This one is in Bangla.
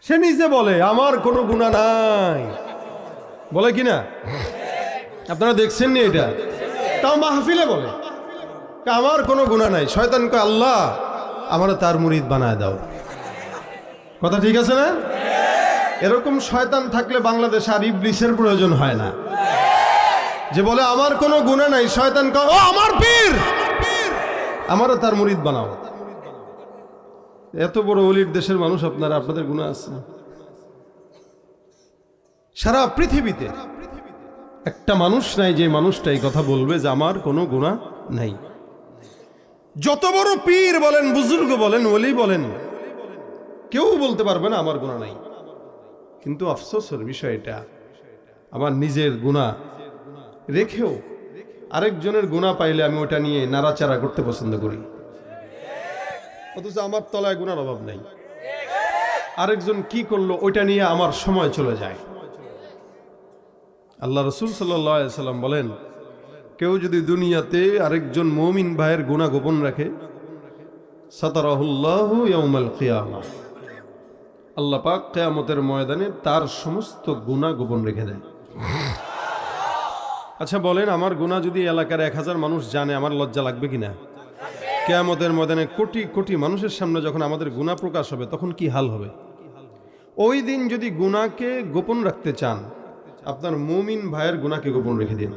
সে নিজে বলে আমার কোনো গুনাহ নাই, বলে কি না? আপনারা দেখছেন নি এটা? তাও মাহফিলে বলে আমার কোনো গুনাহ নাই। শয়তান কয় আল্লাহ আমারে তার মুরিদ বানায় দাও। কথা ঠিক আছে না? এরকম শয়তান থাকলে বাংলাদেশে আর ইবলিসের প্রয়োজন হয় না, যে বলে আমার কোনো গুনাহ নাই। শয়তান কয় ও আমার পীর, আমারও তার মুরিদ বানাও। এত বড় ওলির দেশের মানুষ আপনারা, আপনাদের গুনাহ আছে? সারা পৃথিবীতে একটা মানুষ নাই যে মানুষটা এই কথা বলবে যে আমার কোনো গুনাহ নাই। যত বড় পীর বলেন, বুজুর্গ বলেন, ওলি বলেন, কেউ বলতে পারবে না আমার গুনাহ নাই। কিন্তু আফসোসের বিষয় এটা, আমার নিজের গুনাহ রেখেও আরেকজনের গুনাহ পাইলে আমি ওটা নিয়ে নাড়াচাড়া করতে পছন্দ করি, অথচ আমার তলায় গুনার অভাব নাই। আরেকজন কি করলো ওইটা নিয়ে আমার সময় চলে যায়। আল্লাহ রাসূল সাল্লাল্লাহু আলাইহি সাল্লাম বলেন, কেউ যদি দুনিয়াতে আরেকজন মুমিন ভাইয়ের গুনাহ গোপন রাখে, সাতারাহুল্লাহু ইয়াউমাল কিয়ামাহ, আল্লাহ পাক কিয়ামতের ময়দানে তার সমস্ত গুনাহ গোপন রেখে দেন। আচ্ছা বলেন, আমার গুনাহ যদি এলাকার 1000 মানুষ জানে, আমার লজ্জা লাগবে কিনা? কিয়ামতের ময়দানে কোটি কোটি মানুষের সামনে যখন আমাদের গুনাহ প্রকাশ হবে, তখন কি হাল হবে? ওই দিন যদি গুনাহকে গোপন রাখতে চান, আপনার মুমিন ভাইয়ের গুনাহকে গোপন রেখে দিন।